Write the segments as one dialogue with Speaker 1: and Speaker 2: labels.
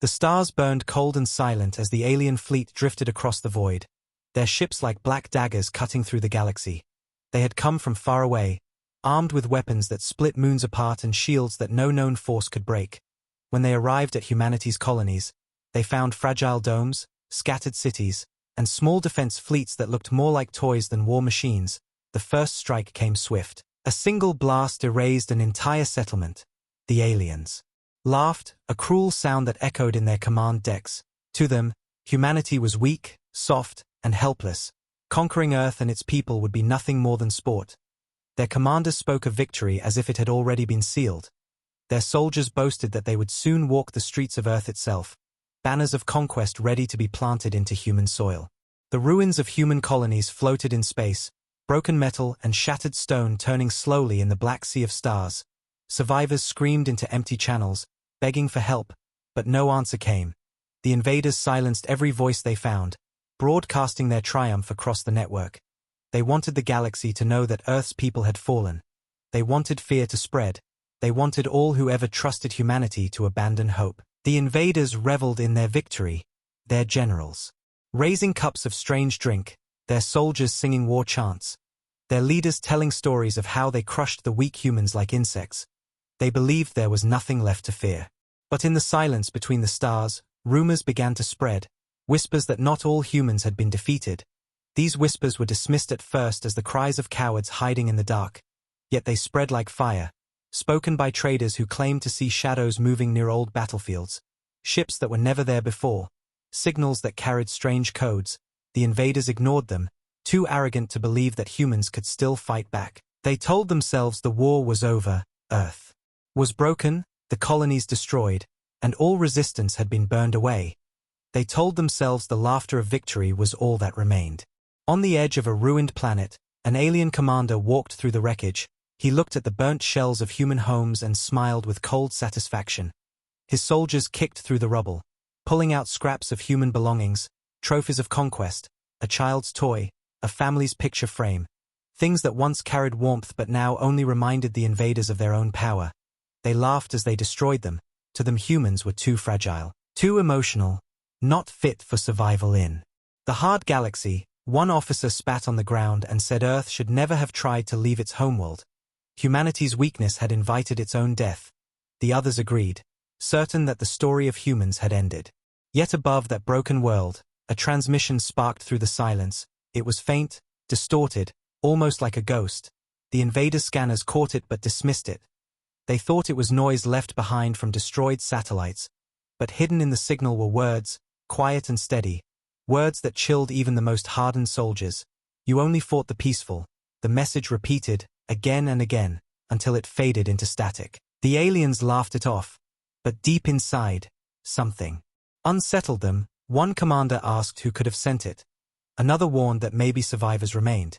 Speaker 1: The stars burned cold and silent as the alien fleet drifted across the void, their ships like black daggers cutting through the galaxy. They had come from far away, armed with weapons that split moons apart and shields that no known force could break. When they arrived at humanity's colonies, they found fragile domes, scattered cities, and small defense fleets that looked more like toys than war machines. The first strike came swift. A single blast erased an entire settlement. The aliens laughed, a cruel sound that echoed in their command decks. To them, humanity was weak, soft, and helpless. Conquering Earth and its people would be nothing more than sport. Their commanders spoke of victory as if it had already been sealed. Their soldiers boasted that they would soon walk the streets of Earth itself, banners of conquest ready to be planted into human soil. The ruins of human colonies floated in space, broken metal and shattered stone turning slowly in the black sea of stars. Survivors screamed into empty channels, begging for help, but no answer came. The invaders silenced every voice they found, broadcasting their triumph across the network. They wanted the galaxy to know that Earth's people had fallen. They wanted fear to spread. They wanted all who ever trusted humanity to abandon hope. The invaders reveled in their victory, their generals raising cups of strange drink, their soldiers singing war chants, their leaders telling stories of how they crushed the weak humans like insects. They believed there was nothing left to fear. But in the silence between the stars, rumors began to spread, whispers that not all humans had been defeated. These whispers were dismissed at first as the cries of cowards hiding in the dark. Yet they spread like fire, spoken by traders who claimed to see shadows moving near old battlefields, ships that were never there before, signals that carried strange codes. The invaders ignored them, too arrogant to believe that humans could still fight back. They told themselves the war was over, Earth was broken, the colonies destroyed, and all resistance had been burned away. They told themselves the laughter of victory was all that remained. On the edge of a ruined planet, an alien commander walked through the wreckage. He looked at the burnt shells of human homes and smiled with cold satisfaction. His soldiers kicked through the rubble, pulling out scraps of human belongings, trophies of conquest, a child's toy, a family's picture frame, things that once carried warmth but now only reminded the invaders of their own power. They laughed as they destroyed them. To them, humans were too fragile, too emotional, not fit for survival in the hard galaxy. One officer spat on the ground and said Earth should never have tried to leave its homeworld. Humanity's weakness had invited its own death. The others agreed, certain that the story of humans had ended. Yet above that broken world, a transmission sparked through the silence. It was faint, distorted, almost like a ghost. The invaders' scanners caught it but dismissed it. They thought it was noise left behind from destroyed satellites, but hidden in the signal were words, quiet and steady, words that chilled even the most hardened soldiers. You only fought the peaceful. The message repeated, again and again, until it faded into static. The aliens laughed it off, but deep inside, something unsettled them. One commander asked who could have sent it. Another warned that maybe survivors remained.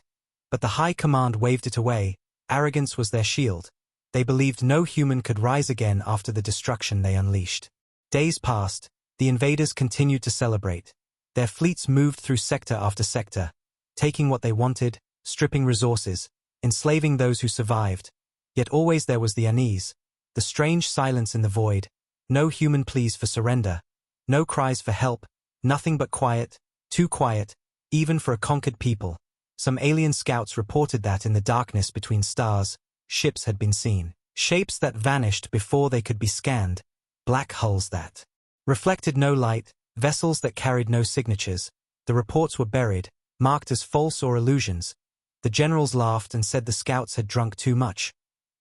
Speaker 1: But the high command waved it away. Arrogance was their shield. They believed no human could rise again after the destruction they unleashed. Days passed. The invaders continued to celebrate. Their fleets moved through sector after sector, taking what they wanted, stripping resources, enslaving those who survived. Yet always there was the unease, the strange silence in the void, no human pleas for surrender, no cries for help, nothing but quiet, too quiet, even for a conquered people. Some alien scouts reported that in the darkness between stars, ships had been seen, shapes that vanished before they could be scanned, black hulls that reflected no light, vessels that carried no signatures. The reports were buried, marked as false or illusions. The generals laughed and said the scouts had drunk too much.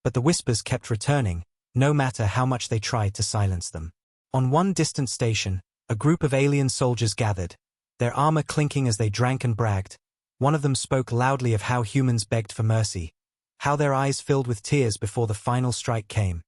Speaker 1: But the whispers kept returning, no matter how much they tried to silence them. On one distant station, a group of alien soldiers gathered, their armor clinking as they drank and bragged. One of them spoke loudly of how humans begged for mercy, how their eyes filled with tears before the final strike came.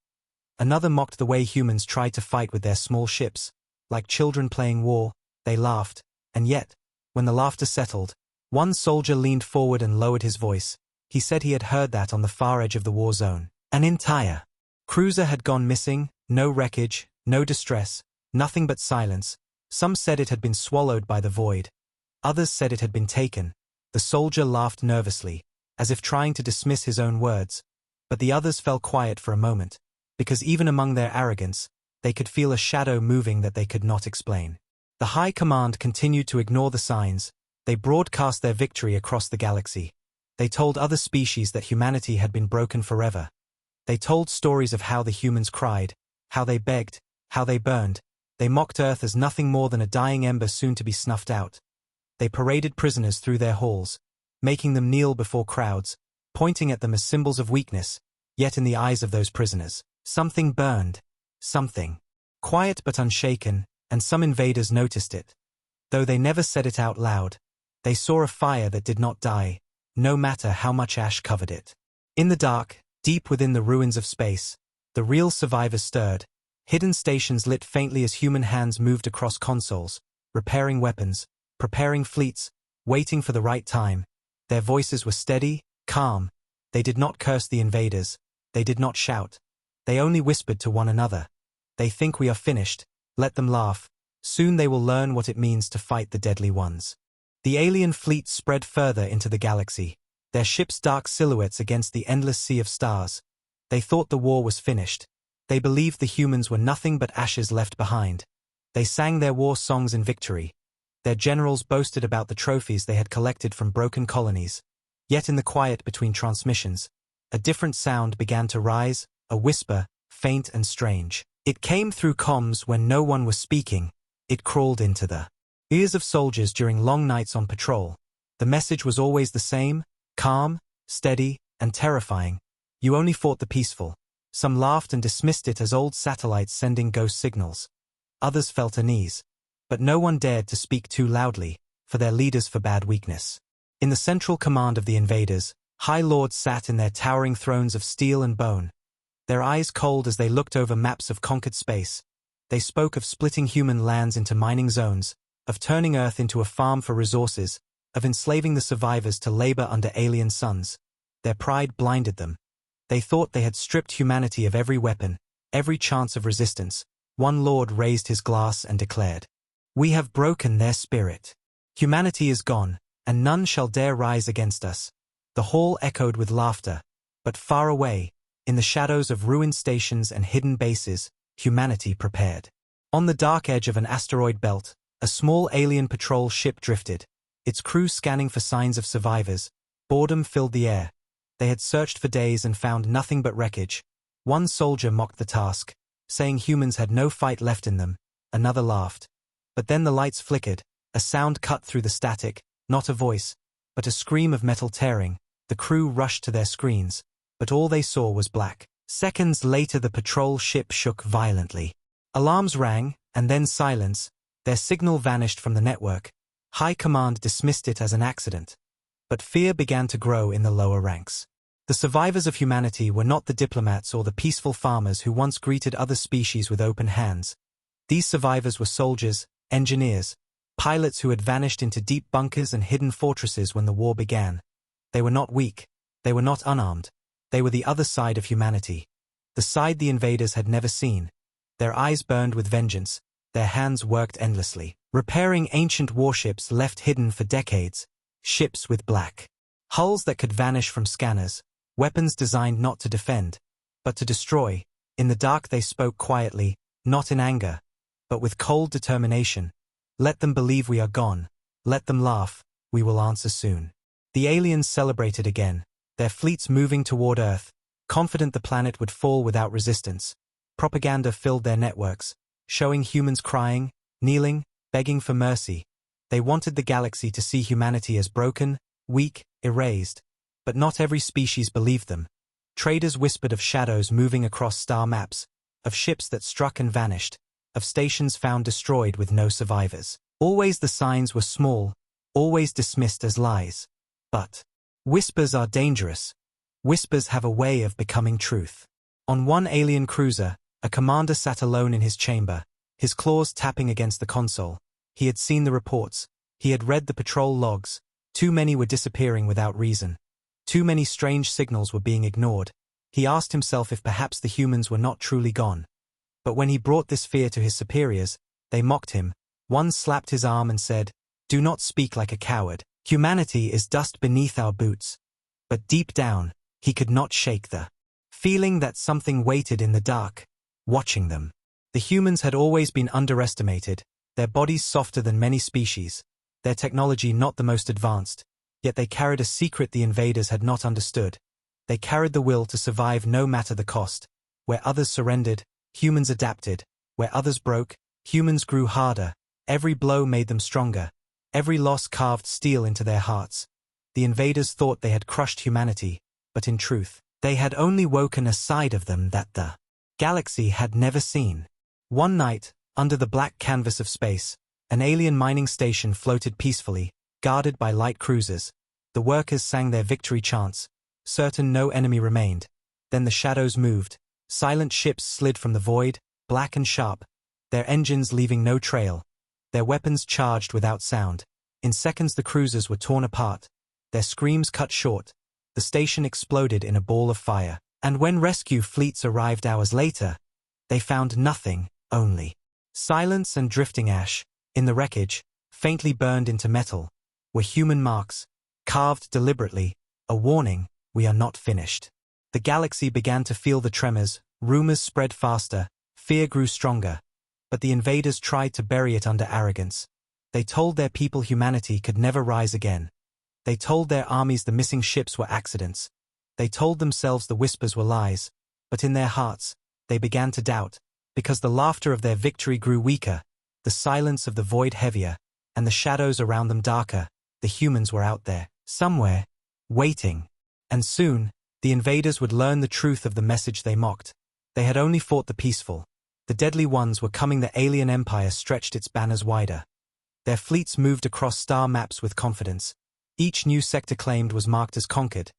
Speaker 1: Another mocked the way humans tried to fight with their small ships. Like children playing war, they laughed, and yet, when the laughter settled, one soldier leaned forward and lowered his voice. He said he had heard that on the far edge of the war zone, an entire cruiser had gone missing, no wreckage, no distress, nothing but silence. Some said it had been swallowed by the void. Others said it had been taken. The soldier laughed nervously, as if trying to dismiss his own words. But the others fell quiet for a moment, because even among their arrogance, They could feel a shadow moving that they could not explain. The High Command continued to ignore the signs. They broadcast their victory across the galaxy. They told other species that humanity had been broken forever. They told stories of how the humans cried, how they begged, how they burned. They mocked Earth as nothing more than a dying ember soon to be snuffed out. They paraded prisoners through their halls, making them kneel before crowds, pointing at them as symbols of weakness, yet in the eyes of those prisoners, something burned. Something. Quiet but unshaken, and some invaders noticed it. Though they never said it out loud, they saw a fire that did not die, no matter how much ash covered it. In the dark, deep within the ruins of space, the real survivors stirred. Hidden stations lit faintly as human hands moved across consoles, repairing weapons, preparing fleets, waiting for the right time. Their voices were steady, calm. They did not curse the invaders. They did not shout. They only whispered to one another. They think we are finished. Let them laugh. Soon they will learn what it means to fight the deadly ones. The alien fleet spread further into the galaxy, their ships dark silhouettes against the endless sea of stars. They thought the war was finished. They believed the humans were nothing but ashes left behind. They sang their war songs in victory. Their generals boasted about the trophies they had collected from broken colonies. Yet in the quiet between transmissions, a different sound began to rise, a whisper, faint and strange. It came through comms when no one was speaking. It crawled into the ears of soldiers during long nights on patrol. The message was always the same, calm, steady, and terrifying. You only fought the peaceful. Some laughed and dismissed it as old satellites sending ghost signals. Others felt unease. But no one dared to speak too loudly, for their leaders forbade weakness. In the central command of the invaders, high lords sat in their towering thrones of steel and bone. Their eyes cold as they looked over maps of conquered space. They spoke of splitting human lands into mining zones, of turning Earth into a farm for resources, of enslaving the survivors to labor under alien suns. Their pride blinded them. They thought they had stripped humanity of every weapon, every chance of resistance. One lord raised his glass and declared, "We have broken their spirit. Humanity is gone, and none shall dare rise against us." The hall echoed with laughter, but far away, in the shadows of ruined stations and hidden bases, humanity prepared. On the dark edge of an asteroid belt, a small alien patrol ship drifted, its crew scanning for signs of survivors. Boredom filled the air. They had searched for days and found nothing but wreckage. One soldier mocked the task, saying humans had no fight left in them. Another laughed. But then the lights flickered, a sound cut through the static, not a voice, but a scream of metal tearing. The crew rushed to their screens, but all they saw was black. Seconds later the patrol ship shook violently. Alarms rang, and then silence. Their signal vanished from the network. High Command dismissed it as an accident. But fear began to grow in the lower ranks. The survivors of humanity were not the diplomats or the peaceful farmers who once greeted other species with open hands. These survivors were soldiers, engineers, pilots who had vanished into deep bunkers and hidden fortresses when the war began. They were not weak. They were not unarmed. They were the other side of humanity. The side the invaders had never seen. Their eyes burned with vengeance. Their hands worked endlessly, repairing ancient warships left hidden for decades. Ships with black hulls that could vanish from scanners. Weapons designed not to defend, but to destroy. In the dark they spoke quietly, not in anger, but with cold determination. Let them believe we are gone. Let them laugh. We will answer soon. The aliens celebrated again, their fleets moving toward Earth, confident the planet would fall without resistance. Propaganda filled their networks, showing humans crying, kneeling, begging for mercy. They wanted the galaxy to see humanity as broken, weak, erased. But not every species believed them. Traders whispered of shadows moving across star maps, of ships that struck and vanished, of stations found destroyed with no survivors. Always the signs were small, always dismissed as lies. But whispers are dangerous. Whispers have a way of becoming truth. On one alien cruiser, a commander sat alone in his chamber, his claws tapping against the console. He had seen the reports. He had read the patrol logs. Too many were disappearing without reason. Too many strange signals were being ignored. He asked himself if perhaps the humans were not truly gone. But when he brought this fear to his superiors, they mocked him. One slapped his arm and said, "Do not speak like a coward. Humanity is dust beneath our boots." But deep down, he could not shake the feeling that something waited in the dark, watching them. The humans had always been underestimated, their bodies softer than many species, their technology not the most advanced, yet they carried a secret the invaders had not understood. They carried the will to survive no matter the cost. Where others surrendered, humans adapted. Where others broke, humans grew harder. Every blow made them stronger. Every loss carved steel into their hearts. The invaders thought they had crushed humanity, but in truth, they had only woken a side of them that the galaxy had never seen. One night, under the black canvas of space, an alien mining station floated peacefully, guarded by light cruisers. The workers sang their victory chants, certain no enemy remained. Then the shadows moved. Silent ships slid from the void, black and sharp, their engines leaving no trail. Their weapons charged without sound. In seconds the cruisers were torn apart. Their screams cut short. The station exploded in a ball of fire. And when rescue fleets arrived hours later, they found nothing, only silence and drifting ash. In the wreckage, faintly burned into metal, were human marks, carved deliberately, a warning, we are not finished. The galaxy began to feel the tremors, rumors spread faster, fear grew stronger. But the invaders tried to bury it under arrogance. They told their people humanity could never rise again. They told their armies the missing ships were accidents. They told themselves the whispers were lies. But in their hearts, they began to doubt, because the laughter of their victory grew weaker, the silence of the void heavier, and the shadows around them darker. The humans were out there, somewhere, waiting. And soon, the invaders would learn the truth of the message they mocked. They had only fought the peaceful. The deadly ones were coming. The alien empire stretched its banners wider. Their fleets moved across star maps with confidence. Each new sector claimed was marked as conquered.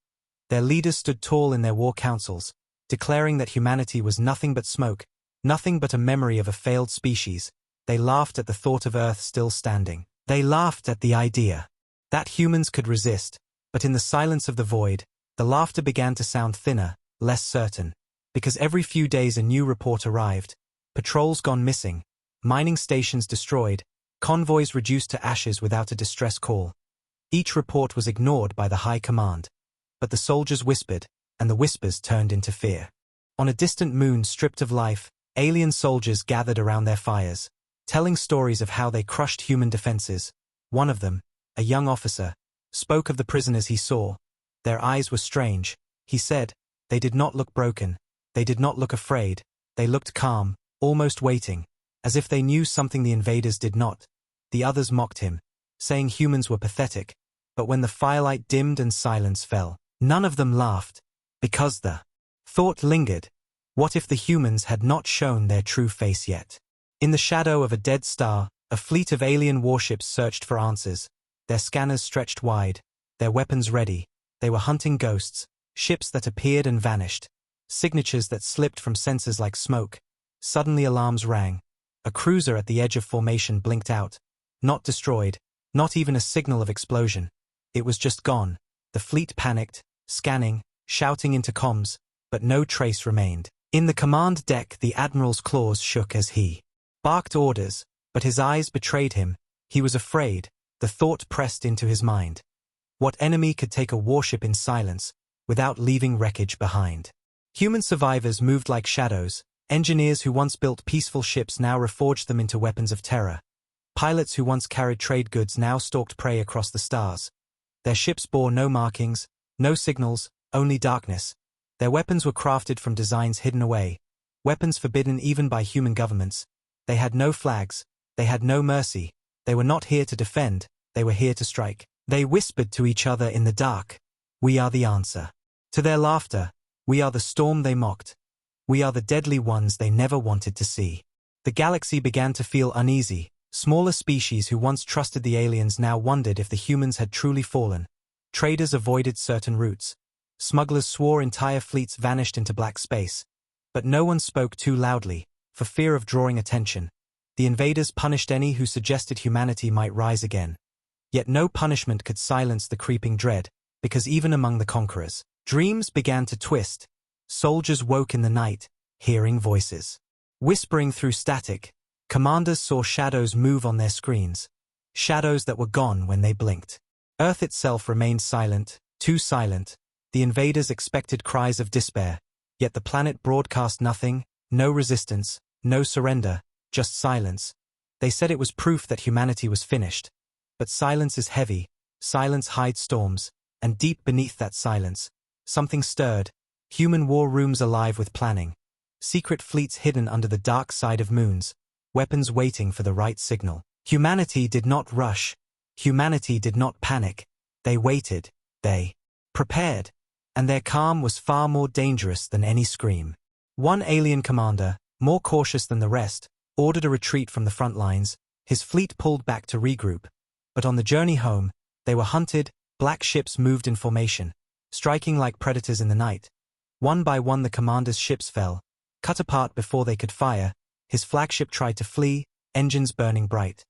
Speaker 1: Their leaders stood tall in their war councils, declaring that humanity was nothing but smoke, nothing but a memory of a failed species. They laughed at the thought of Earth still standing. They laughed at the idea that humans could resist, but in the silence of the void, the laughter began to sound thinner, less certain, because every few days a new report arrived. Patrols gone missing, mining stations destroyed, convoys reduced to ashes without a distress call. Each report was ignored by the high command. But the soldiers whispered, and the whispers turned into fear. On a distant moon stripped of life, alien soldiers gathered around their fires, telling stories of how they crushed human defenses. One of them, a young officer, spoke of the prisoners he saw. Their eyes were strange, he said. They did not look broken. They did not look afraid. They looked calm, almost waiting, as if they knew something the invaders did not. The others mocked him, saying humans were pathetic. But when the firelight dimmed and silence fell, none of them laughed, because the thought lingered. What if the humans had not shown their true face yet? In the shadow of a dead star, a fleet of alien warships searched for answers. Their scanners stretched wide, their weapons ready. They were hunting ghosts, ships that appeared and vanished, signatures that slipped from sensors like smoke. Suddenly alarms rang. A cruiser at the edge of formation blinked out. Not destroyed, not even a signal of explosion. It was just gone. The fleet panicked, scanning, shouting into comms, but no trace remained. In the command deck the admiral's claws shook as he barked orders, but his eyes betrayed him. He was afraid. The thought pressed into his mind. What enemy could take a warship in silence, without leaving wreckage behind? Human survivors moved like shadows. Engineers who once built peaceful ships now reforged them into weapons of terror. Pilots who once carried trade goods now stalked prey across the stars. Their ships bore no markings, no signals, only darkness. Their weapons were crafted from designs hidden away, weapons forbidden even by human governments. They had no flags, they had no mercy. They were not here to defend, they were here to strike. They whispered to each other in the dark, "We are the answer." To their laughter, "We are the storm they mocked. We are the deadly ones they never wanted to see." The galaxy began to feel uneasy. Smaller species who once trusted the aliens now wondered if the humans had truly fallen. Traders avoided certain routes. Smugglers swore entire fleets vanished into black space. But no one spoke too loudly, for fear of drawing attention. The invaders punished any who suggested humanity might rise again. Yet no punishment could silence the creeping dread, because even among the conquerors, dreams began to twist. Soldiers woke in the night, hearing voices. Whispering through static, commanders saw shadows move on their screens. Shadows that were gone when they blinked. Earth itself remained silent, too silent. The invaders expected cries of despair, yet the planet broadcast nothing, no resistance, no surrender, just silence. They said it was proof that humanity was finished. But silence is heavy, silence hides storms, and deep beneath that silence, something stirred, human war rooms alive with planning, secret fleets hidden under the dark side of moons, weapons waiting for the right signal. Humanity did not rush, humanity did not panic, they waited, they prepared, and their calm was far more dangerous than any scream. One alien commander, more cautious than the rest, ordered a retreat from the front lines. His fleet pulled back to regroup. But on the journey home, they were hunted. Black ships moved in formation, striking like predators in the night. One by one the commander's ships fell, cut apart before they could fire. His flagship tried to flee, engines burning bright.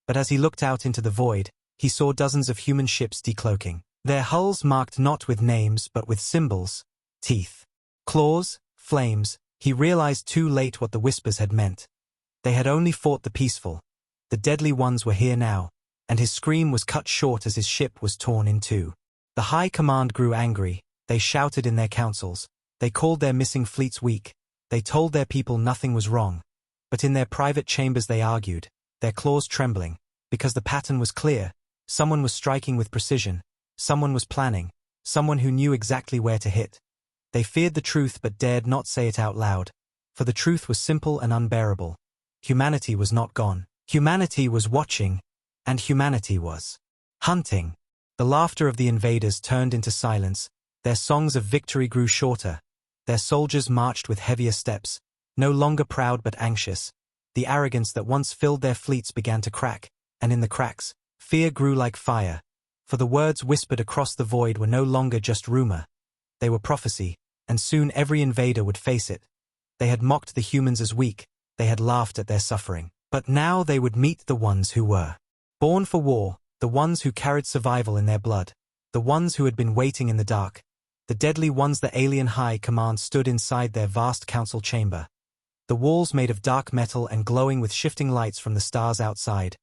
Speaker 1: But as he looked out into the void, he saw dozens of human ships decloaking, their hulls marked not with names but with symbols, teeth, claws, flames. He realized too late what the whispers had meant. They had only fought the peaceful. The deadly ones were here now, and his scream was cut short as his ship was torn in two. The high command grew angry. They shouted in their councils. They called their missing fleets weak. They told their people nothing was wrong. But in their private chambers they argued, their claws trembling, because the pattern was clear. Someone was striking with precision. Someone was planning. Someone who knew exactly where to hit. They feared the truth but dared not say it out loud, for the truth was simple and unbearable. Humanity was not gone. Humanity was watching, and humanity was hunting. The laughter of the invaders turned into silence. Their songs of victory grew shorter. Their soldiers marched with heavier steps, no longer proud but anxious. The arrogance that once filled their fleets began to crack, and in the cracks, fear grew like fire. For the words whispered across the void were no longer just rumor. They were prophecy, and soon every invader would face it. They had mocked the humans as weak, they had laughed at their suffering. But now they would meet the ones who were born for war, the ones who carried survival in their blood, the ones who had been waiting in the dark, the deadly ones. The alien high command stood inside their vast council chamber. The walls made of dark metal and glowing with shifting lights from the stars outside.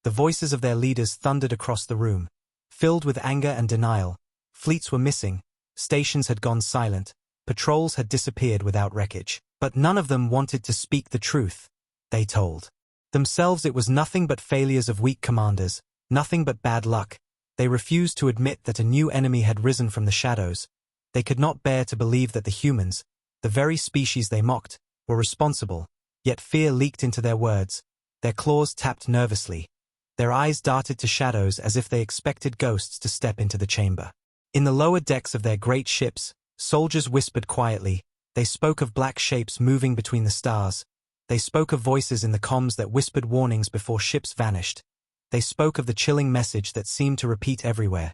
Speaker 1: The voices of their leaders thundered across the room, filled with anger and denial. Fleets were missing, stations had gone silent, patrols had disappeared without wreckage. But none of them wanted to speak the truth. They told themselves it was nothing but failures of weak commanders, nothing but bad luck. They refused to admit that a new enemy had risen from the shadows. They could not bear to believe that the humans, the very species they mocked, were responsible. Yet fear leaked into their words. Their claws tapped nervously. Their eyes darted to shadows as if they expected ghosts to step into the chamber. In the lower decks of their great ships, soldiers whispered quietly. They spoke of black shapes moving between the stars. They spoke of voices in the comms that whispered warnings before ships vanished. They spoke of the chilling message that seemed to repeat everywhere.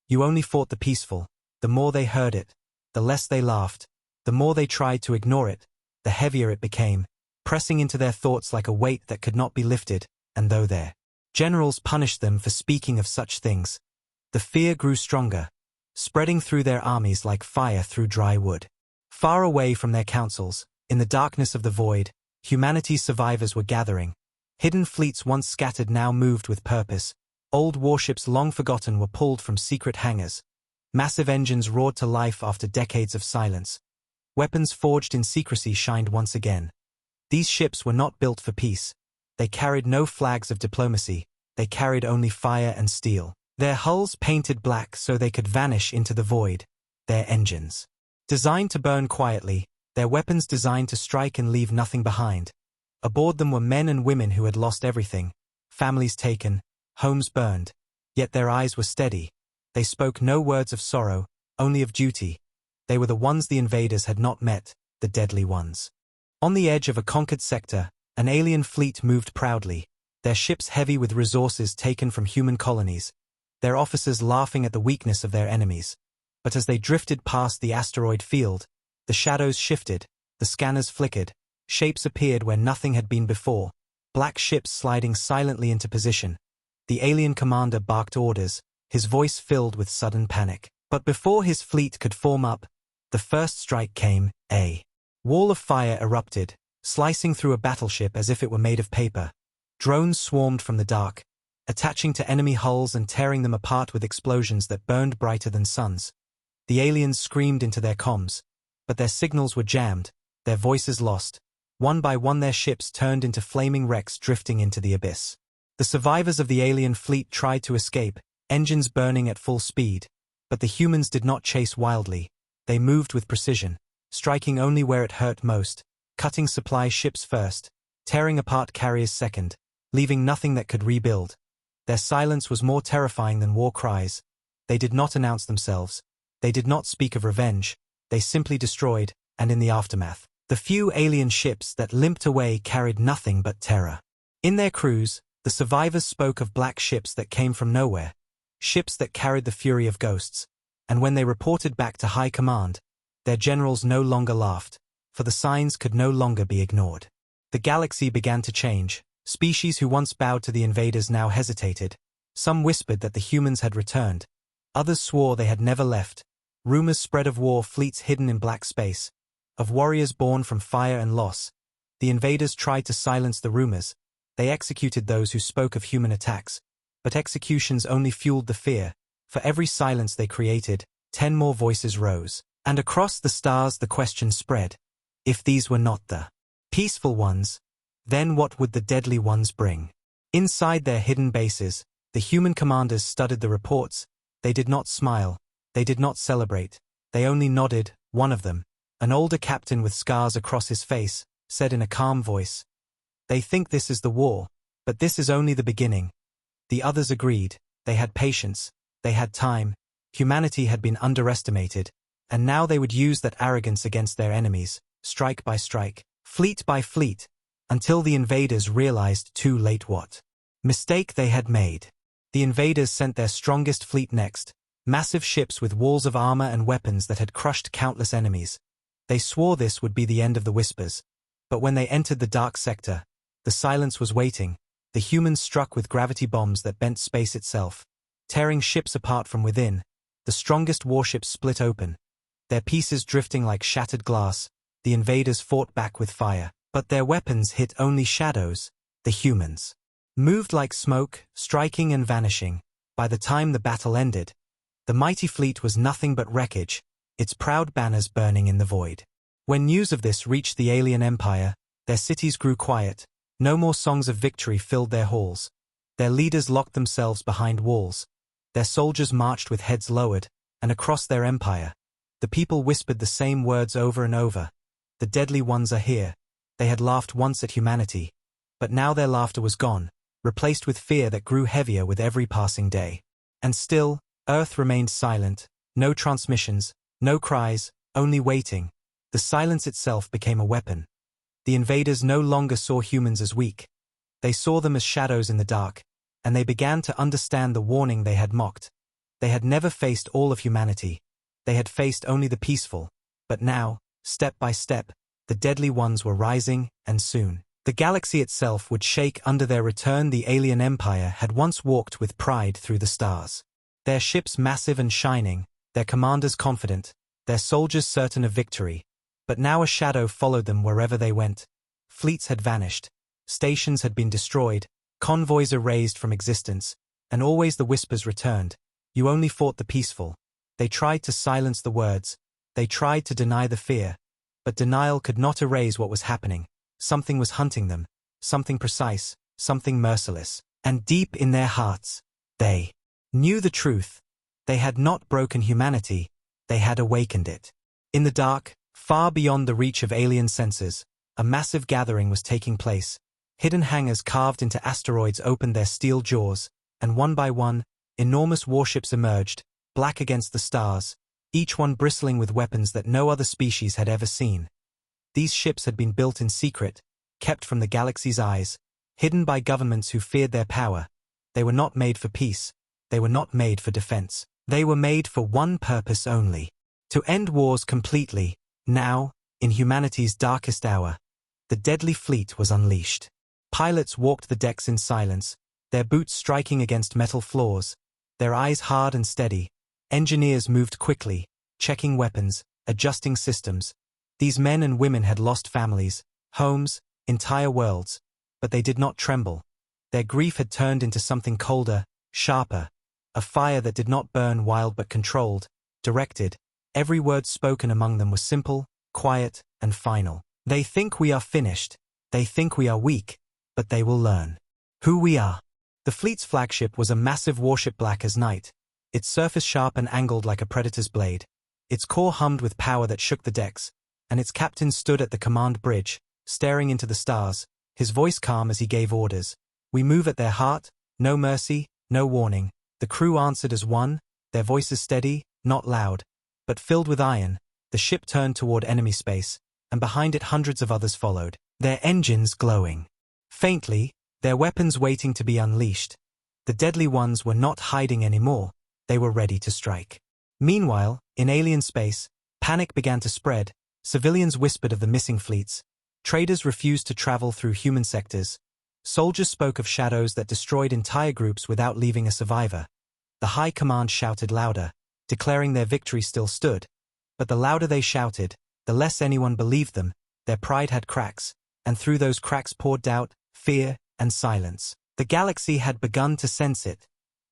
Speaker 1: You only fought the peaceful. The more they heard it, the less they laughed. The more they tried to ignore it, the heavier it became, pressing into their thoughts like a weight that could not be lifted. And though their generals punished them for speaking of such things, the fear grew stronger, spreading through their armies like fire through dry wood. Far away from their councils, in the darkness of the void, humanity's survivors were gathering. Hidden fleets once scattered now moved with purpose. Old warships long forgotten were pulled from secret hangars. Massive engines roared to life after decades of silence. Weapons forged in secrecy shined once again. These ships were not built for peace. They carried no flags of diplomacy. They carried only fire and steel. Their hulls painted black so they could vanish into the void. Their engines designed to burn quietly, their weapons designed to strike and leave nothing behind. Aboard them were men and women who had lost everything, families taken, homes burned. Yet their eyes were steady. They spoke no words of sorrow, only of duty. They were the ones the invaders had not met, the deadly ones. On the edge of a conquered sector, an alien fleet moved proudly, their ships heavy with resources taken from human colonies, their officers laughing at the weakness of their enemies. But as they drifted past the asteroid field, the shadows shifted, the scanners flickered, shapes appeared where nothing had been before, black ships sliding silently into position. The alien commander barked orders, his voice filled with sudden panic. But before his fleet could form up, the first strike came. A wall of fire erupted, slicing through a battleship as if it were made of paper. Drones swarmed from the dark, attaching to enemy hulls and tearing them apart with explosions that burned brighter than suns. The aliens screamed into their comms, but their signals were jammed, their voices lost. One by one their ships turned into flaming wrecks drifting into the abyss. The survivors of the alien fleet tried to escape, engines burning at full speed, but the humans did not chase wildly. They moved with precision, striking only where it hurt most, cutting supply ships first, tearing apart carriers second, leaving nothing that could rebuild. Their silence was more terrifying than war cries. They did not announce themselves. They did not speak of revenge. They simply destroyed, and in the aftermath, the few alien ships that limped away carried nothing but terror. In their crews, the survivors spoke of black ships that came from nowhere, ships that carried the fury of ghosts, and when they reported back to high command, their generals no longer laughed, for the signs could no longer be ignored. The galaxy began to change. Species who once bowed to the invaders now hesitated. Some whispered that the humans had returned. Others swore they had never left. Rumors spread of war fleets hidden in black space, of warriors born from fire and loss. The invaders tried to silence the rumors. They executed those who spoke of human attacks. But executions only fueled the fear. For every silence they created, 10 more voices rose. And across the stars the question spread. If these were not the peaceful ones, then what would the deadly ones bring? Inside their hidden bases, the human commanders studied the reports. They did not smile. They did not celebrate. They only nodded. One of them, an older captain with scars across his face, said in a calm voice, "They think this is the war, but this is only the beginning." The others agreed. They had patience. They had time. Humanity had been underestimated, and now they would use that arrogance against their enemies, strike by strike, fleet by fleet, until the invaders realized too late what mistake they had made. The invaders sent their strongest fleet next, massive ships with walls of armor and weapons that had crushed countless enemies. They swore this would be the end of the Whispers. But when they entered the dark sector, the silence was waiting. The humans struck with gravity bombs that bent space itself, tearing ships apart from within. The strongest warships split open, their pieces drifting like shattered glass. The invaders fought back with fire, but their weapons hit only shadows. The humans moved like smoke, striking and vanishing. By the time the battle ended, the mighty fleet was nothing but wreckage, its proud banners burning in the void. When news of this reached the alien empire, their cities grew quiet. No more songs of victory filled their halls. Their leaders locked themselves behind walls. Their soldiers marched with heads lowered, and across their empire, the people whispered the same words over and over. The deadly ones are here. They had laughed once at humanity, but now their laughter was gone, replaced with fear that grew heavier with every passing day. And still, Earth remained silent. No transmissions, no cries, only waiting. The silence itself became a weapon. The invaders no longer saw humans as weak. They saw them as shadows in the dark, and they began to understand the warning they had mocked. They had never faced all of humanity. They had faced only the peaceful. But now, step by step, the deadly ones were rising, and soon, the galaxy itself would shake under their return. The alien empire had once walked with pride through the stars. Their ships massive and shining, their commanders confident, their soldiers certain of victory. But now a shadow followed them wherever they went. Fleets had vanished. Stations had been destroyed. Convoys erased from existence. And always the whispers returned. You only fought the peaceful. They tried to silence the words. They tried to deny the fear. But denial could not erase what was happening. Something was hunting them. Something precise. Something merciless. And deep in their hearts, they knew the truth. They had not broken humanity. They had awakened it. In the dark, far beyond the reach of alien senses, a massive gathering was taking place. Hidden hangars carved into asteroids opened their steel jaws, and one by one, enormous warships emerged, black against the stars, each one bristling with weapons that no other species had ever seen. These ships had been built in secret, kept from the galaxy's eyes, hidden by governments who feared their power. They were not made for peace. They were not made for defense. They were made for one purpose only: to end wars completely. Now, in humanity's darkest hour, the deadly fleet was unleashed. Pilots walked the decks in silence, their boots striking against metal floors, their eyes hard and steady. Engineers moved quickly, checking weapons, adjusting systems. These men and women had lost families, homes, entire worlds, but they did not tremble. Their grief had turned into something colder, sharper, a fire that did not burn wild but controlled, directed. Every word spoken among them was simple, quiet, and final. They think we are finished. They think we are weak. But they will learn who we are. The fleet's flagship was a massive warship black as night, its surface sharp and angled like a predator's blade. Its core hummed with power that shook the decks, and its captain stood at the command bridge, staring into the stars, his voice calm as he gave orders. We move at their heart, no mercy, no warning. The crew answered as one, their voices steady, not loud, but filled with iron. The ship turned toward enemy space, and behind it hundreds of others followed, their engines glowing faintly, their weapons waiting to be unleashed. The deadly ones were not hiding anymore, they were ready to strike. Meanwhile, in alien space, panic began to spread. Civilians whispered of the missing fleets. Traders refused to travel through human sectors. Soldiers spoke of shadows that destroyed entire groups without leaving a survivor. The high command shouted louder, declaring their victory still stood. But the louder they shouted, the less anyone believed them. Their pride had cracks, and through those cracks poured doubt, fear, and silence. The galaxy had begun to sense it.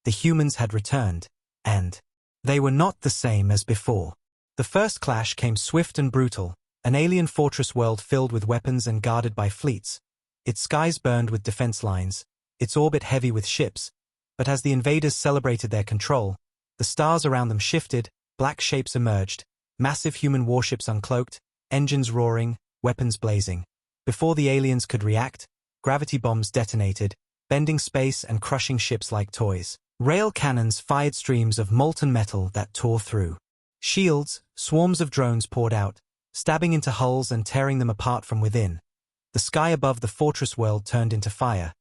Speaker 1: The humans had returned, and they were not the same as before. The first clash came swift and brutal, an alien fortress world filled with weapons and guarded by fleets. Its skies burned with defense lines, its orbit heavy with ships. But as the invaders celebrated their control, the stars around them shifted, black shapes emerged, massive human warships uncloaked, engines roaring, weapons blazing. Before the aliens could react, gravity bombs detonated, bending space and crushing ships like toys. Rail cannons fired streams of molten metal that tore through shields. Swarms of drones poured out, stabbing into hulls and tearing them apart from within. The sky above the fortress world turned into fire.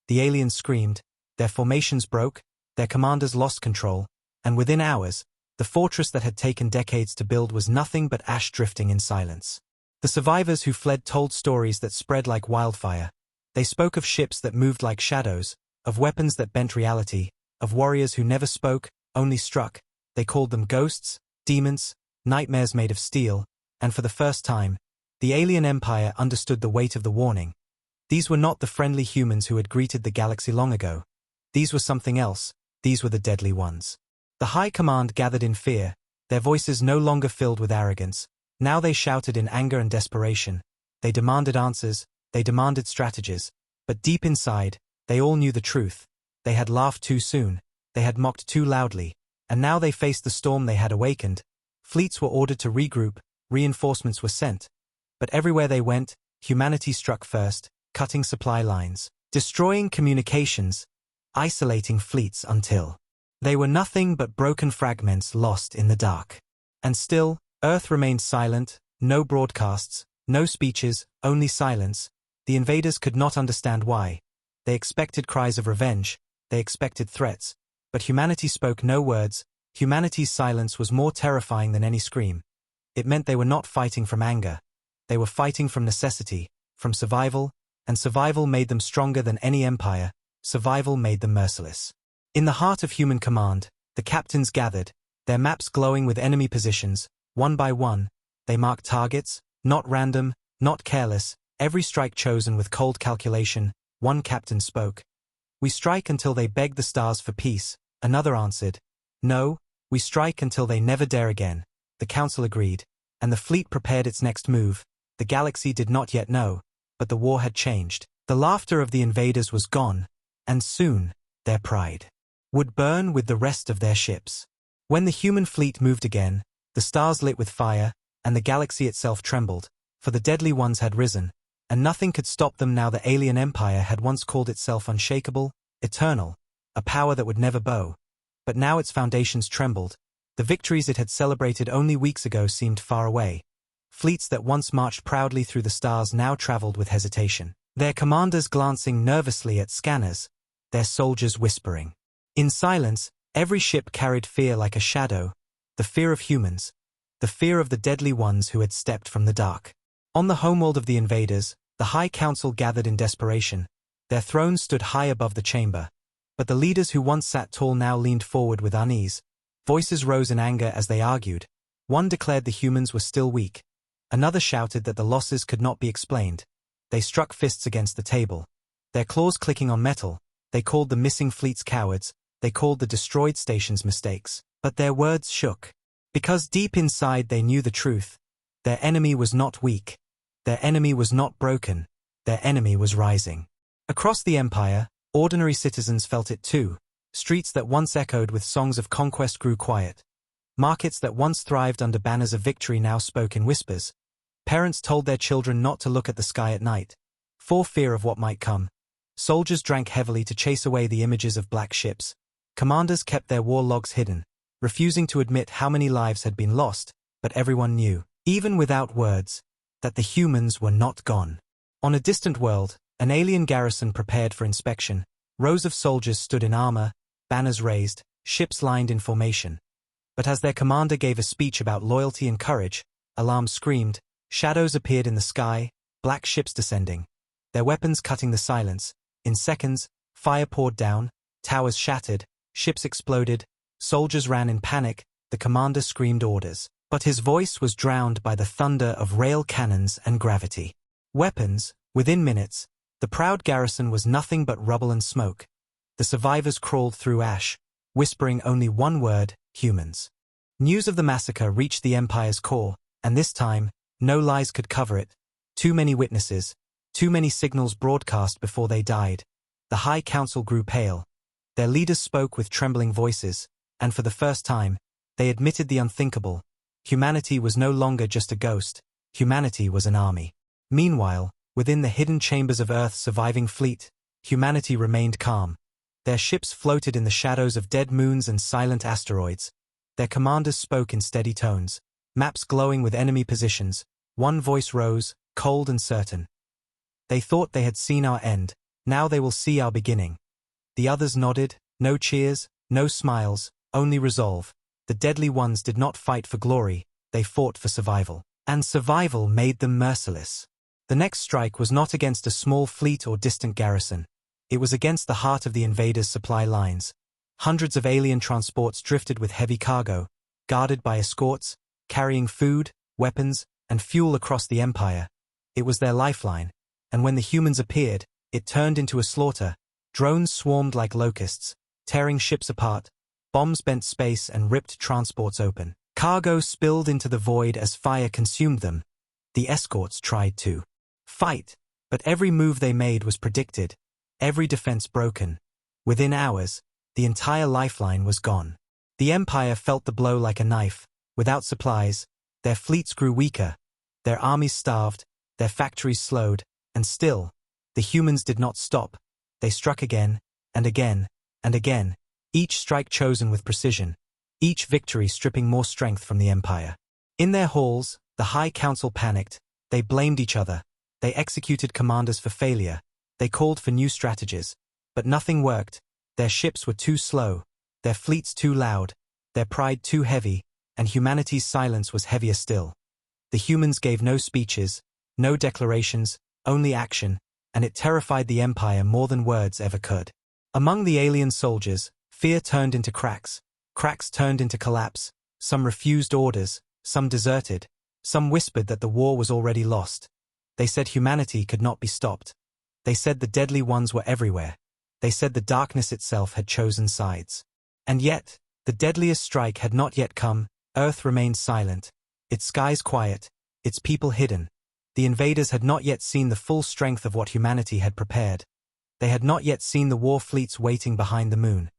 Speaker 1: The aliens screamed, their formations broke, their commanders lost control, and within hours, the fortress that had taken decades to build was nothing but ash drifting in silence. The survivors who fled told stories that spread like wildfire. They spoke of ships that moved like shadows, of weapons that bent reality, of warriors who never spoke, only struck. They called them ghosts, demons, nightmares made of steel, and for the first time, the alien empire understood the weight of the warning. These were not the friendly humans who had greeted the galaxy long ago. These were something else. These were the deadly ones. The high command gathered in fear, their voices no longer filled with arrogance. Now they shouted in anger and desperation. They demanded answers, they demanded strategies. But deep inside, they all knew the truth. They had laughed too soon, they had mocked too loudly, and now they faced the storm they had awakened. Fleets were ordered to regroup, reinforcements were sent. But everywhere they went, humanity struck first, cutting supply lines, destroying communications, isolating fleets until they were nothing but broken fragments lost in the dark. And still, Earth remained silent, no broadcasts, no speeches, only silence. The invaders could not understand why. They expected cries of revenge, they expected threats, but humanity spoke no words. Humanity's silence was more terrifying than any scream. It meant they were not fighting from anger. They were fighting from necessity, from survival, and survival made them stronger than any empire. Survival made them merciless. In the heart of human command, the captains gathered, their maps glowing with enemy positions. One by one, they marked targets, not random, not careless, every strike chosen with cold calculation. One captain spoke. We strike until they beg the stars for peace. Another answered. No, we strike until they never dare again. The council agreed, and the fleet prepared its next move. The galaxy did not yet know, but the war had changed. The laughter of the invaders was gone, and soon, their pride would burn with the rest of their ships. When the human fleet moved again, the stars lit with fire, and the galaxy itself trembled, for the deadly ones had risen, and nothing could stop them now. The alien empire had once called itself unshakable, eternal, a power that would never bow. But now its foundations trembled. The victories it had celebrated only weeks ago seemed far away. Fleets that once marched proudly through the stars now traveled with hesitation, their commanders glancing nervously at scanners, their soldiers whispering. In silence, every ship carried fear like a shadow, the fear of humans, the fear of the deadly ones who had stepped from the dark. On the homeworld of the invaders, the High Council gathered in desperation. Their thrones stood high above the chamber, but the leaders who once sat tall now leaned forward with unease. Voices rose in anger as they argued. One declared the humans were still weak. Another shouted that the losses could not be explained. They struck fists against the table, their claws clicking on metal. They called the missing fleets cowards. They called the destroyed stations mistakes. But their words shook. Because deep inside they knew the truth. Their enemy was not weak. Their enemy was not broken, their enemy was rising. Across the empire, ordinary citizens felt it too. Streets that once echoed with songs of conquest grew quiet. Markets that once thrived under banners of victory now spoke in whispers. Parents told their children not to look at the sky at night, for fear of what might come. Soldiers drank heavily to chase away the images of black ships. Commanders kept their war logs hidden, refusing to admit how many lives had been lost, but everyone knew, even without words, that the humans were not gone. On a distant world, an alien garrison prepared for inspection. Rows of soldiers stood in armor, banners raised, ships lined in formation. But as their commander gave a speech about loyalty and courage, alarms screamed, shadows appeared in the sky, black ships descending, their weapons cutting the silence. In seconds, fire poured down, towers shattered, ships exploded, soldiers ran in panic, the commander screamed orders. But his voice was drowned by the thunder of rail cannons and gravity. Weapons, within minutes, the proud garrison was nothing but rubble and smoke. The survivors crawled through ash, whispering only one word, humans. News of the massacre reached the empire's core, and this time, no lies could cover it. Too many witnesses, too many signals broadcast before they died. The High Council grew pale. Their leaders spoke with trembling voices, and for the first time, they admitted the unthinkable. Humanity was no longer just a ghost, humanity was an army. Meanwhile, within the hidden chambers of Earth's surviving fleet, humanity remained calm. Their ships floated in the shadows of dead moons and silent asteroids. Their commanders spoke in steady tones, maps glowing with enemy positions. One voice rose, cold and certain. They thought they had seen our end, now they will see our beginning. The others nodded, no cheers, no smiles, only resolve. The deadly ones did not fight for glory, they fought for survival. And survival made them merciless. The next strike was not against a small fleet or distant garrison. It was against the heart of the invaders' supply lines. Hundreds of alien transports drifted with heavy cargo, guarded by escorts, carrying food, weapons, and fuel across the empire. It was their lifeline, and when the humans appeared, it turned into a slaughter. Drones swarmed like locusts, tearing ships apart. Bombs bent space and ripped transports open. Cargo spilled into the void as fire consumed them. The escorts tried to fight, but every move they made was predicted, every defense broken. Within hours, the entire lifeline was gone. The Empire felt the blow like a knife. Without supplies, their fleets grew weaker, their armies starved, their factories slowed, and still, the humans did not stop. They struck again, and again, and again. Each strike chosen with precision, each victory stripping more strength from the Empire. In their halls, the High Council panicked. They blamed each other. They executed commanders for failure. They called for new strategies. But nothing worked. Their ships were too slow, their fleets too loud, their pride too heavy, and humanity's silence was heavier still. The humans gave no speeches, no declarations, only action, and it terrified the Empire more than words ever could. Among the alien soldiers, fear turned into cracks. Cracks turned into collapse. Some refused orders, some deserted, some whispered that the war was already lost. They said humanity could not be stopped. They said the deadly ones were everywhere. They said the darkness itself had chosen sides. And yet, the deadliest strike had not yet come. Earth remained silent, its skies quiet, its people hidden. The invaders had not yet seen the full strength of what humanity had prepared. They had not yet seen the war fleets waiting behind the moon.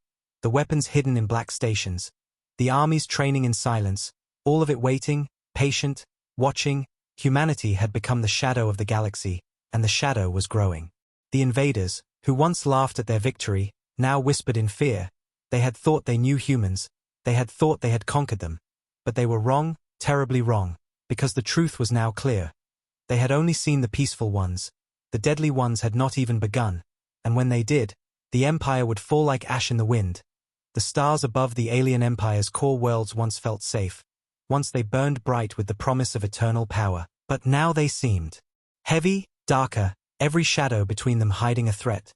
Speaker 1: The weapons hidden in black stations, the armies training in silence, all of it waiting, patient, watching. Humanity had become the shadow of the galaxy, and the shadow was growing. The invaders, who once laughed at their victory, now whispered in fear. They had thought they knew humans, they had thought they had conquered them. But they were wrong, terribly wrong, because the truth was now clear. They had only seen the peaceful ones. The deadly ones had not even begun, and when they did, the Empire would fall like ash in the wind. The stars above the alien Empire's core worlds once felt safe. Once they burned bright with the promise of eternal power. But now they seemed heavy, darker, every shadow between them hiding a threat.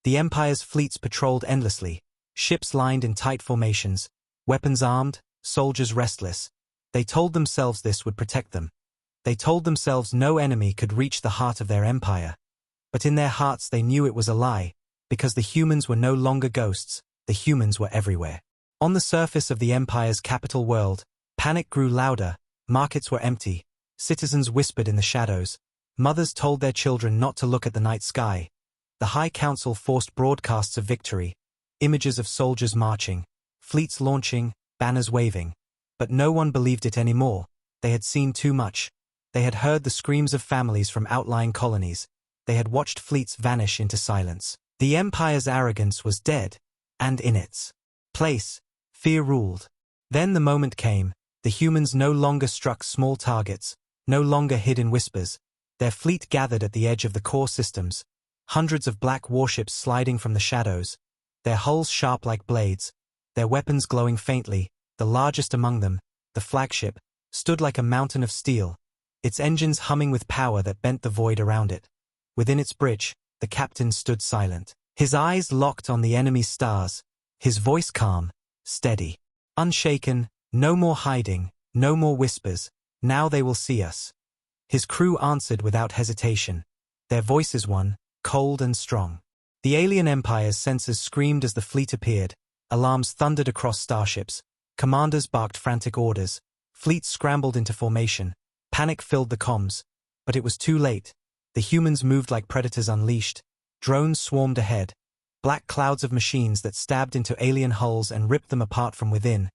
Speaker 1: The Empire's fleets patrolled endlessly, ships lined in tight formations, weapons armed, soldiers restless. They told themselves this would protect them. They told themselves no enemy could reach the heart of their empire. But in their hearts they knew it was a lie, because the humans were no longer ghosts, the humans were everywhere. On the surface of the Empire's capital world, panic grew louder, markets were empty, citizens whispered in the shadows, Mothers told their children not to look at the night sky. The High Council forced broadcasts of victory, images of soldiers marching, fleets launching, banners waving. But no one believed it anymore. They had seen too much. They had heard the screams of families from outlying colonies. They had watched fleets vanish into silence. The Empire's arrogance was dead, and in its place, fear ruled. Then the moment came. The humans no longer struck small targets, no longer hid in whispers. Their fleet gathered at the edge of the core systems, hundreds of black warships sliding from the shadows, their hulls sharp like blades, their weapons glowing faintly. The largest among them, the flagship, stood like a mountain of steel, its engines humming with power that bent the void around it. Within its bridge, the captain stood silent, his eyes locked on the enemy's stars, his voice calm, steady, unshaken. No more hiding, no more whispers. Now they will see us. His crew answered without hesitation, their voices one, cold and strong. The alien empire's sensors screamed as the fleet appeared, alarms thundered across starships, commanders barked frantic orders, fleets scrambled into formation, panic filled the comms. But it was too late. The humans moved like predators unleashed, drones swarmed ahead, black clouds of machines that stabbed into alien hulls and ripped them apart from within.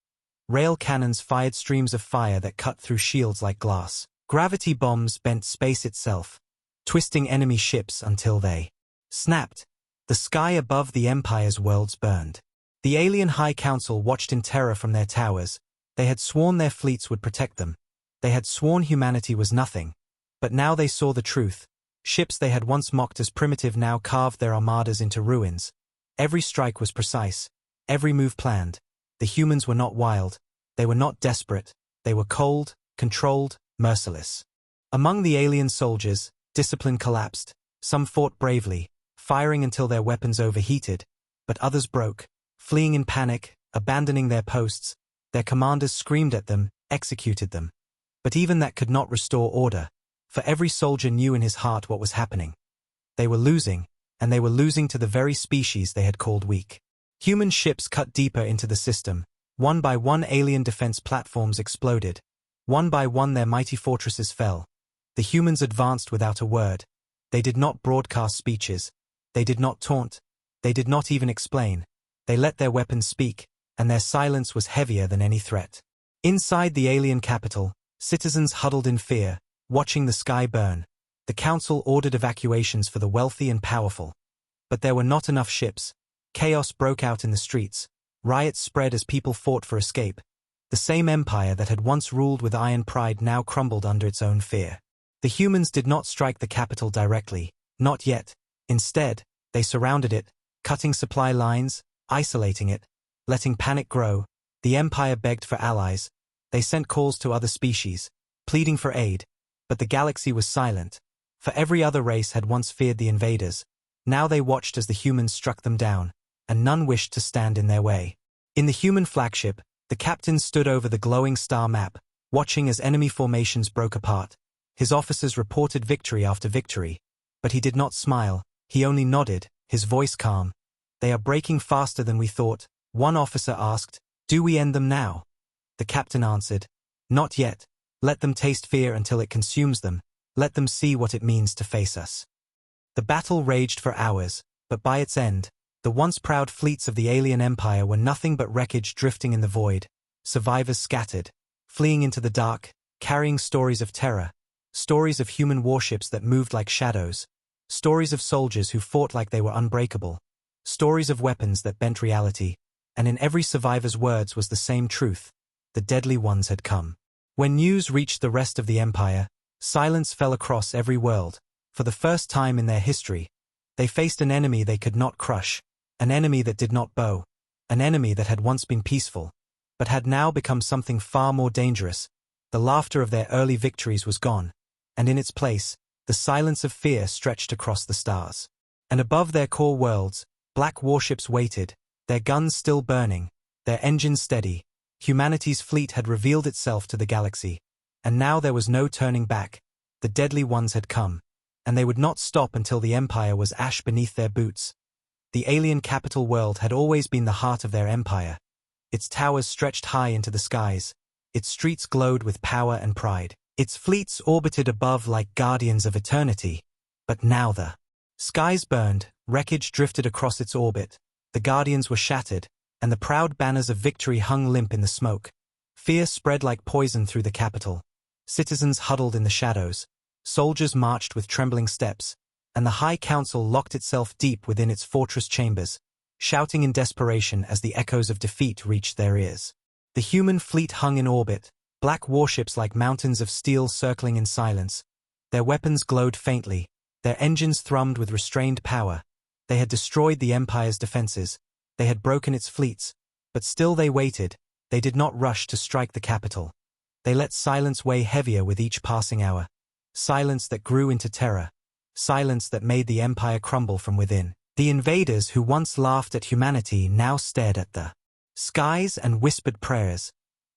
Speaker 1: Rail cannons fired streams of fire that cut through shields like glass. Gravity bombs bent space itself, twisting enemy ships until they snapped. The sky above the Empire's worlds burned. The alien High Council watched in terror from their towers. They had sworn their fleets would protect them. They had sworn humanity was nothing. But now they saw the truth. Ships they had once mocked as primitive now carved their armadas into ruins. Every strike was precise, every move planned. The humans were not wild, they were not desperate, they were cold, controlled, merciless. Among the alien soldiers, discipline collapsed. Some fought bravely, firing until their weapons overheated, but others broke, fleeing in panic, abandoning their posts. Their commanders screamed at them, executed them. But even that could not restore order, for every soldier knew in his heart what was happening. They were losing, and they were losing to the very species they had called weak. Human ships cut deeper into the system. One by one alien defense platforms exploded. One by one their mighty fortresses fell. The humans advanced without a word. They did not broadcast speeches. They did not taunt. They did not even explain. They let their weapons speak, and their silence was heavier than any threat. Inside the alien capital, citizens huddled in fear, watching the sky burn. The council ordered evacuations for the wealthy and powerful. But there were not enough ships. Chaos broke out in the streets. Riots spread as people fought for escape. The same empire that had once ruled with iron pride now crumbled under its own fear. The humans did not strike the capital directly, not yet. Instead, they surrounded it, cutting supply lines, isolating it, letting panic grow. The empire begged for allies. They sent calls to other species, pleading for aid. But the galaxy was silent. For every other race had once feared the invaders. Now they watched as the humans struck them down, and none wished to stand in their way. In the human flagship, the captain stood over the glowing star map, watching as enemy formations broke apart. His officers reported victory after victory. But he did not smile, he only nodded, his voice calm. "They are breaking faster than we thought," one officer asked. "Do we end them now?" The captain answered, "Not yet. Let them taste fear until it consumes them. Let them see what it means to face us." The battle raged for hours, but by its end, the once proud fleets of the alien empire were nothing but wreckage drifting in the void, survivors scattered, fleeing into the dark, carrying stories of terror, stories of human warships that moved like shadows, stories of soldiers who fought like they were unbreakable, stories of weapons that bent reality, and in every survivor's words was the same truth: the deadly ones had come. When news reached the rest of the empire, silence fell across every world. For the first time in their history, they faced an enemy they could not crush, an enemy that did not bow, an enemy that had once been peaceful, but had now become something far more dangerous. The laughter of their early victories was gone, and in its place, the silence of fear stretched across the stars. And above their core worlds, black warships waited, their guns still burning, their engines steady. Humanity's fleet had revealed itself to the galaxy, and now there was no turning back. The deadly ones had come, and they would not stop until the empire was ash beneath their boots. The alien capital world had always been the heart of their empire. Its towers stretched high into the skies. Its streets glowed with power and pride. Its fleets orbited above like guardians of eternity, but now the skies burned, wreckage drifted across its orbit, the guardians were shattered, and the proud banners of victory hung limp in the smoke. Fear spread like poison through the capital. Citizens huddled in the shadows. Soldiers marched with trembling steps, and the High Council locked itself deep within its fortress chambers, shouting in desperation as the echoes of defeat reached their ears. The human fleet hung in orbit, black warships like mountains of steel circling in silence. Their weapons glowed faintly, their engines thrummed with restrained power. They had destroyed the Empire's defenses, they had broken its fleets, but still they waited. They did not rush to strike the capital. They let silence weigh heavier with each passing hour. Silence that grew into terror. Silence that made the Empire crumble from within. The invaders who once laughed at humanity now stared at the skies and whispered prayers,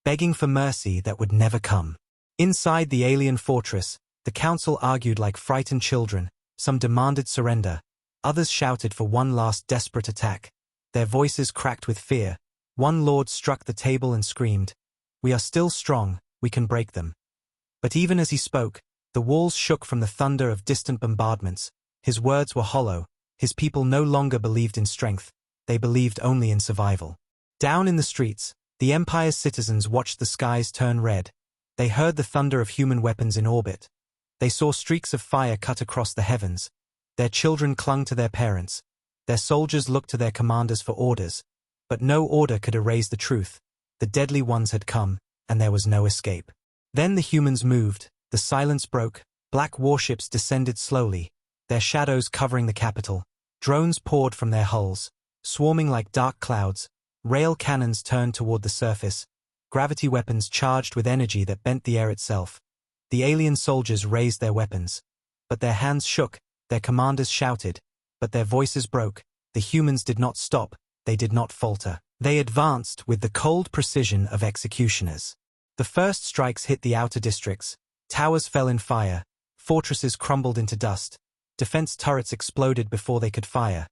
Speaker 1: begging for mercy that would never come. Inside the alien fortress, the council argued like frightened children. Some demanded surrender. Others shouted for one last desperate attack. Their voices cracked with fear. One lord struck the table and screamed, "We are still strong, we can break them." But even as he spoke, the walls shook from the thunder of distant bombardments. His words were hollow. His people no longer believed in strength. They believed only in survival. Down in the streets, the Empire's citizens watched the skies turn red. They heard the thunder of human weapons in orbit. They saw streaks of fire cut across the heavens. Their children clung to their parents. Their soldiers looked to their commanders for orders. But no order could erase the truth. The deadly ones had come, and there was no escape. Then the humans moved, the silence broke, black warships descended slowly, their shadows covering the capital. Drones poured from their hulls, swarming like dark clouds. Rail cannons turned toward the surface, gravity weapons charged with energy that bent the air itself. The alien soldiers raised their weapons. But their hands shook, their commanders shouted, but their voices broke. The humans did not stop, they did not falter. They advanced with the cold precision of executioners. The first strikes hit the outer districts. Towers fell in fire, fortresses crumbled into dust, defense turrets exploded before they could fire.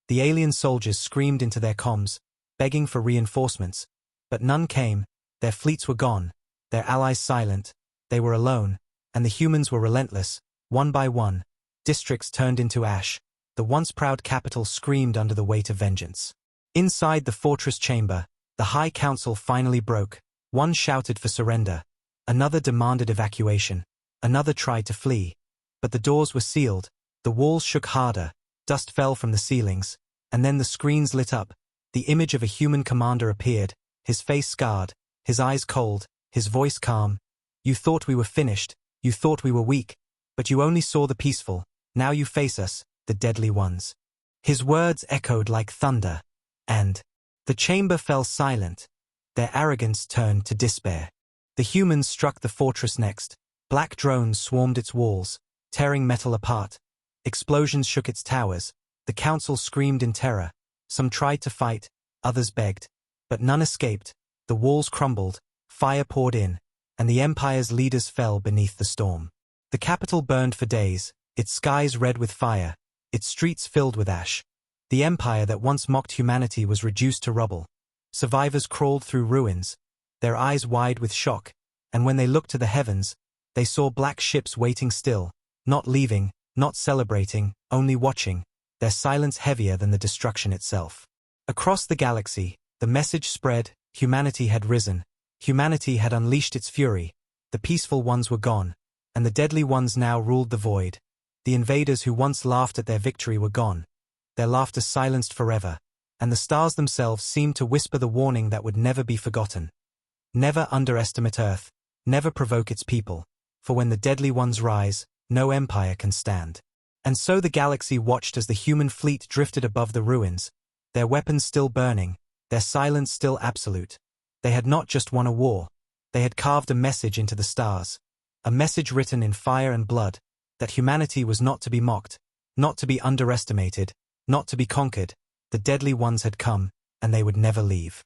Speaker 1: The alien soldiers screamed into their comms, begging for reinforcements. But none came, their fleets were gone, their allies silent, they were alone, and the humans were relentless. One by one, districts turned into ash. The once proud capital screamed under the weight of vengeance. Inside the fortress chamber, the High Council finally broke. One shouted for surrender. Another demanded evacuation. Another tried to flee. But the doors were sealed. The walls shook harder. Dust fell from the ceilings. And then the screens lit up. The image of a human commander appeared, his face scarred, his eyes cold, his voice calm. "You thought we were finished. You thought we were weak. But you only saw the peaceful. Now you face us, the deadly ones." His words echoed like thunder. And the chamber fell silent. Their arrogance turned to despair. The humans struck the fortress next. Black drones swarmed its walls, tearing metal apart. Explosions shook its towers. The council screamed in terror. Some tried to fight, others begged. But none escaped. The walls crumbled, fire poured in, and the Empire's leaders fell beneath the storm. The capital burned for days, its skies red with fire, its streets filled with ash. The Empire that once mocked humanity was reduced to rubble. Survivors crawled through ruins, their eyes wide with shock, and when they looked to the heavens, they saw black ships waiting still, not leaving, not celebrating, only watching, their silence heavier than the destruction itself. Across the galaxy, the message spread: humanity had risen, humanity had unleashed its fury, the peaceful ones were gone, and the deadly ones now ruled the void. The invaders who once laughed at their victory were gone, their laughter silenced forever, and the stars themselves seemed to whisper the warning that would never be forgotten. Never underestimate Earth, never provoke its people, for when the deadly ones rise, no empire can stand. And so the galaxy watched as the human fleet drifted above the ruins, their weapons still burning, their silence still absolute. They had not just won a war, they had carved a message into the stars, a message written in fire and blood, that humanity was not to be mocked, not to be underestimated, not to be conquered. The deadly ones had come, and they would never leave.